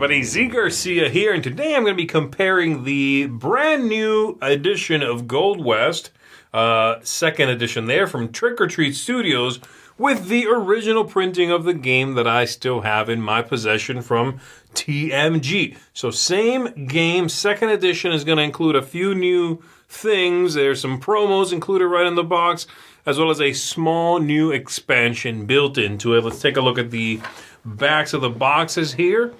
everybody, Z Garcia here, and today I'm going to be comparing the brand new edition of Gold West, second edition there from Trick or Treat Studios, with the original printing of the game that I still have in my possession from TMG. So same game, second edition is going to include a few new things. There's some promos included right in the box, as well as a small new expansion built into it. Let's take a look at the backs of the boxes here.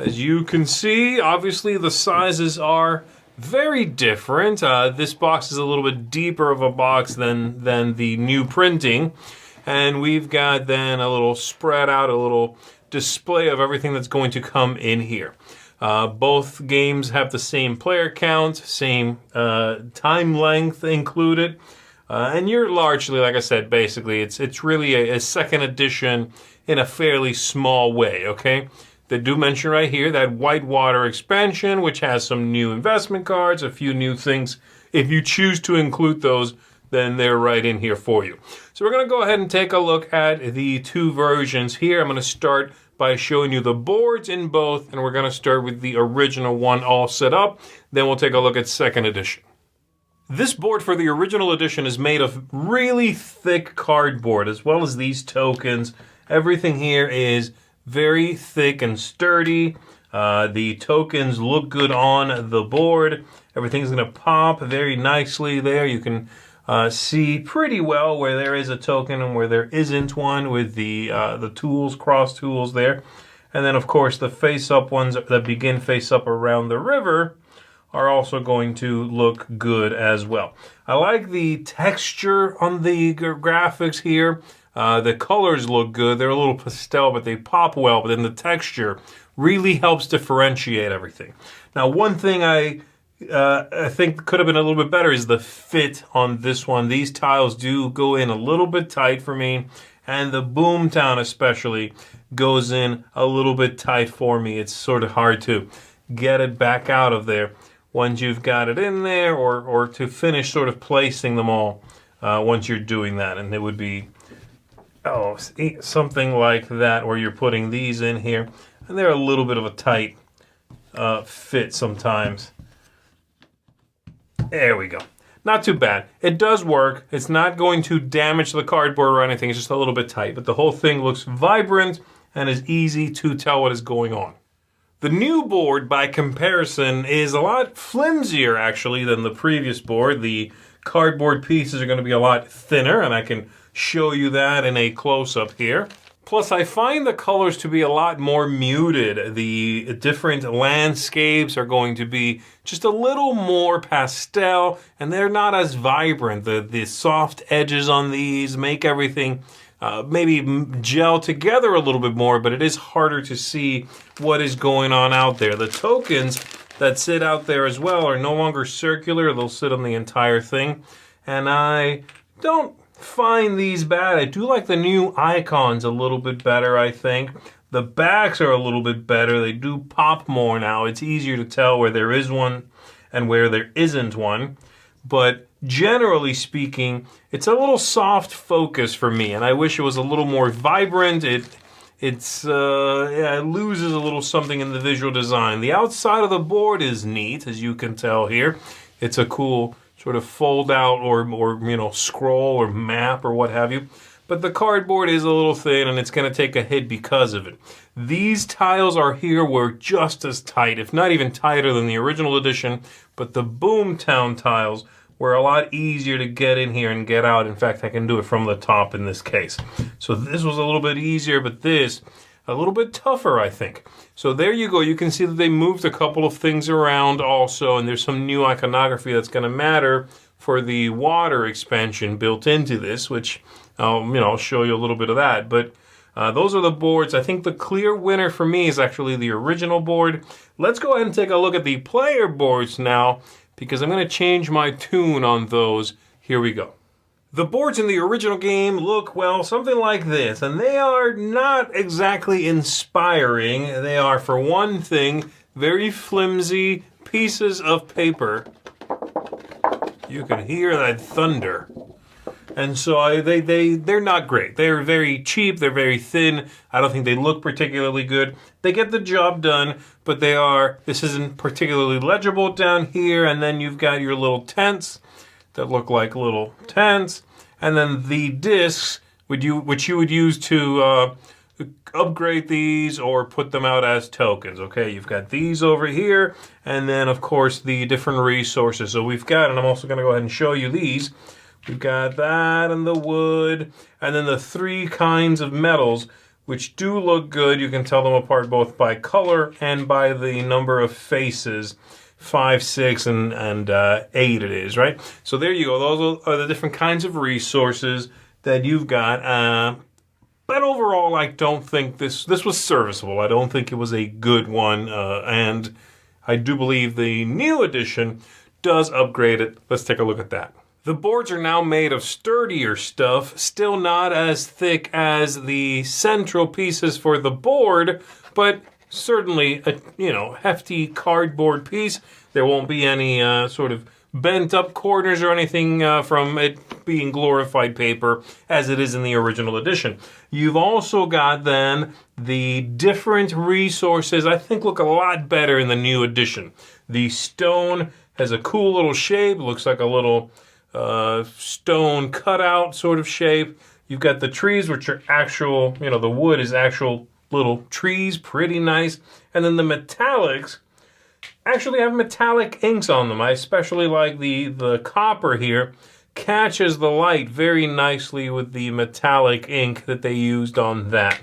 As you can see, obviously the sizes are very different. This box is a little bit deeper of a box than the new printing. And we've got then a little spread out, a little display of everything that's going to come in here. Both games have the same player count, same time length included. And you're largely, like I said, basically, it's really a second edition in a fairly small way, okay? They do mention right here that Whitewater expansion, which has some new investment cards, a few new things. If you choose to include those, then they're right in here for you. So we're going to go ahead and take a look at the two versions here. I'm going to start by showing you the boards in both, and we're going to start with the original one all set up. Then we'll take a look at second edition. This board for the original edition is made of really thick cardboard, as well as these tokens. Everything here is very thick and sturdy. The tokens look good on the board. Everything's going to pop very nicely there. You can see pretty well where there is a token and where there isn't one with the tools, cross tools there. And then, of course, the face-up ones that begin face-up around the river are also going to look good as well. I like the texture on the graphics here. The colors look good. They're a little pastel, but they pop well. But then the texture really helps differentiate everything. Now, one thing I think could have been a little bit better is the fit on this one. These tiles do go in a little bit tight for me, and the Boomtown especially goes in a little bit tight for me. It's sort of hard to get it back out of there once you've got it in there, or to finish sort of placing them all once you're doing that. And it would be something like that, where you're putting these in here, and they're a little bit of a tight fit sometimes. There we go. Not too bad. It does work. It's not going to damage the cardboard or anything. It's just a little bit tight, but the whole thing looks vibrant and is easy to tell what is going on. The new board, by comparison, is a lot flimsier, actually, than the previous board. The cardboard pieces are going to be a lot thinner, and I can show you that in a close-up here. Plus, I find the colors to be a lot more muted. The different landscapes are going to be just a little more pastel, and they're not as vibrant. The soft edges on these make everything maybe gel together a little bit more, but it is harder to see what is going on out there. The tokens that sit out there as well are no longer circular. They'll sit on the entire thing, and I don't find these bad. I do like the new icons a little bit better, I think. The backs are a little bit better. They do pop more now. It's easier to tell where there is one and where there isn't one. But generally speaking, it's a little soft focus for me, and I wish it was a little more vibrant. It loses a little something in the visual design. The outside of the board is neat, as you can tell here. It's a cool sort of fold out or scroll or map or what have you. But the cardboard is a little thin, and it's going to take a hit because of it. These tiles are here were just as tight, if not even tighter than the original edition, but the Boomtown tiles were a lot easier to get in here and get out. In fact, I can do it from the top in this case. So this was a little bit easier, but this a little bit tougher, I think. So there you go. You can see that they moved a couple of things around also, and there's some new iconography that's going to matter for the water expansion built into this, which I'll show you a little bit of that. But those are the boards. I think the clear winner for me is actually the original board. Let's go ahead and take a look at the player boards now, because I'm going to change my tune on those. Here we go. The boards in the original game look, well, something like this, and they are not exactly inspiring. They are, for one thing, very flimsy pieces of paper. You can hear that thunder. And so they're not great. They're very cheap. They're very thin. I don't think they look particularly good. They get the job done, but this isn't particularly legible down here. And then you've got your little tents that look like little tents. And then the discs, which you would use to upgrade these or put them out as tokens. Okay, you've got these over here. And then, of course, the different resources. So we've got, and I'm also going to go ahead and show you these. We've got that and the wood, and then the 3 kinds of metals, which do look good. You can tell them apart both by color and by the number of faces, 5, 6, and 8 it is, right? So there you go. Those are the different kinds of resources that you've got. But overall, I don't think this was serviceable. I don't think it was a good one, and I do believe the new edition does upgrade it. Let's take a look at that. The boards are now made of sturdier stuff, still not as thick as the central pieces for the board, but certainly a hefty cardboard piece. There won't be any sort of bent up corners or anything from it being glorified paper as it is in the original edition. You've also got then the different resources I think look a lot better in the new edition. The stone has a cool little shape, looks like a little stone cutout sort of shape. You've got the trees, which are actual, the wood is actual little trees, pretty nice. And then the metallics actually have metallic inks on them. I especially like the copper here catches the light very nicely with the metallic ink that they used on that.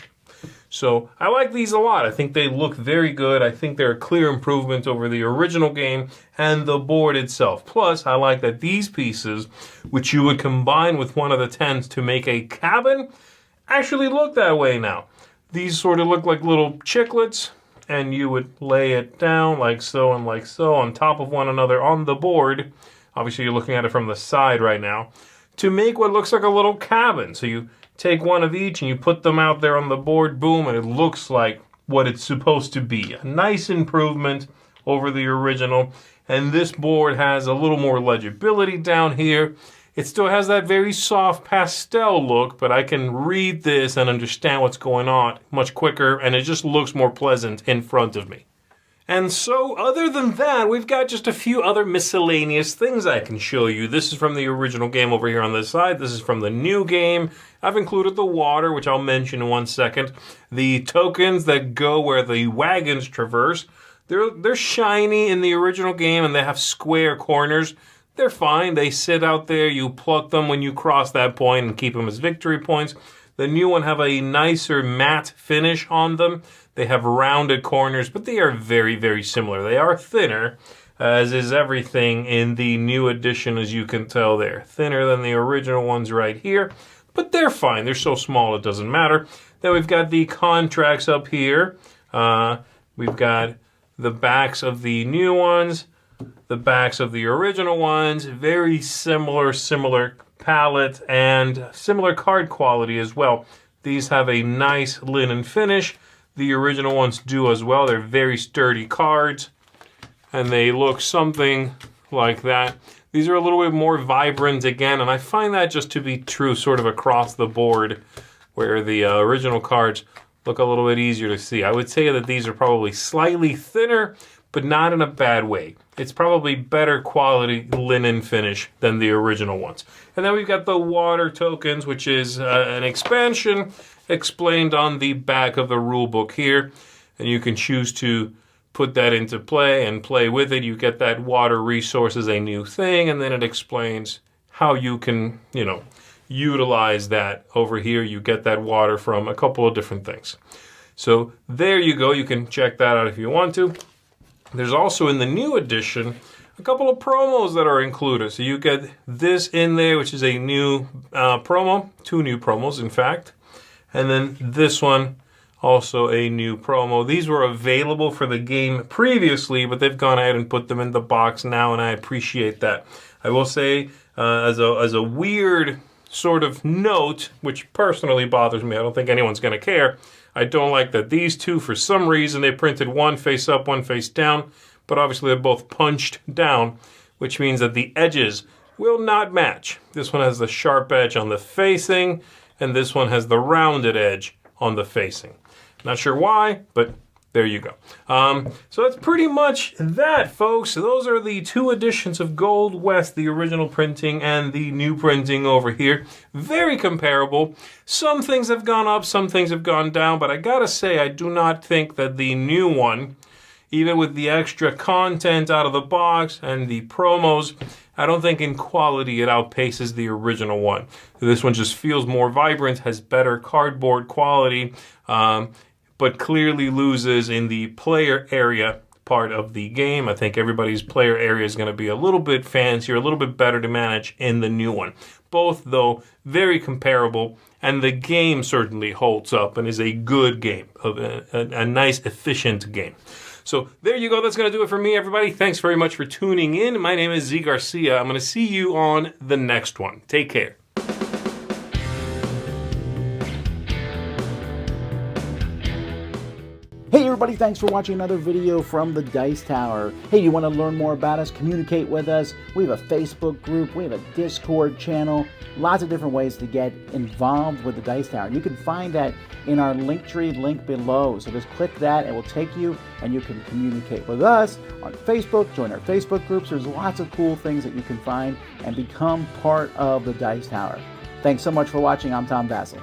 So I like these a lot. I think they look very good. I think they're a clear improvement over the original game and the board itself. Plus, I like that these pieces, which you would combine with one of the tents to make a cabin, actually look that way now. These sort of look like little chiclets, and you would lay it down like so and like so on top of one another on the board. Obviously, you're looking at it from the side right now, to make what looks like a little cabin. So you take one of each and you put them out there on the board, boom, and it looks like what it's supposed to be. A nice improvement over the original. And this board has a little more legibility down here. It still has that very soft pastel look, but I can read this and understand what's going on much quicker, and it just looks more pleasant in front of me. And so, other than that, we've got just a few other miscellaneous things I can show you. This is from the original game over here on this side. This is from the new game. I've included the water, which I'll mention in 1 second. The tokens that go where the wagons traverse. They're shiny in the original game, and they have square corners. They're fine. They sit out there. You pluck them when you cross that point and keep them as victory points. The new one have a nicer matte finish on them. They have rounded corners, but they are very, very similar. They are thinner, as is everything in the new edition, as you can tell. They're thinner than the original ones right here, but they're fine. They're so small it doesn't matter. Then we've got the contracts up here. We've got the backs of the new ones, the backs of the original ones. Very similar palette and similar card quality as well. These have a nice linen finish. The original ones do as well. They're very sturdy cards, and they look something like that. These are a little bit more vibrant again, and I find that just to be true sort of across the board, where the original cards look a little bit easier to see. I would say that these are probably slightly thinner, but not in a bad way. It's probably better quality linen finish than the original ones. And then we've got the water tokens, which is an expansion explained on the back of the rule book here. And you can choose to put that into play and play with it. You get that water resource as a new thing, and then it explains how you can, utilize that over here. You get that water from a couple of different things. So there you go. You can check that out if you want to. There's also in the new edition a couple of promos that are included. So you get this in there, which is a new promo, 2 new promos, in fact. And then this one, also a new promo. These were available for the game previously, but they've gone ahead and put them in the box now, and I appreciate that. I will say, as a weird sort of note, which personally bothers me, I don't think anyone's going to care. I don't like that these two, for some reason, they printed one face up, one face down, but obviously they're both punched down, which means that the edges will not match. This one has the sharp edge on the facing, and this one has the rounded edge on the facing. Not sure why, but there you go. So that's pretty much that, folks. Those are the two editions of Gold West, the original printing and the new printing over here. Very comparable. Some things have gone up, some things have gone down, but I gotta say, I do not think that the new one, even with the extra content out of the box and the promos, I don't think in quality it outpaces the original one. This one just feels more vibrant, has better cardboard quality, but clearly loses in the player area part of the game. I think everybody's player area is going to be a little bit fancier, a little bit better to manage in the new one. Both, though, very comparable, and the game certainly holds up and is a good game, a nice, efficient game. So there you go. That's going to do it for me, everybody. Thanks very much for tuning in. My name is Z Garcia. I'm going to see you on the next one. Take care. Hey everybody, thanks for watching another video from the Dice Tower. Hey, you want to learn more about us, communicate with us? We have a Facebook group, we have a Discord channel, lots of different ways to get involved with the Dice Tower. You can find that in our Linktree link below. So just click that, it will take you and you can communicate with us on Facebook, join our Facebook groups. There's lots of cool things that you can find and become part of the Dice Tower. Thanks so much for watching. I'm Tom Vasel.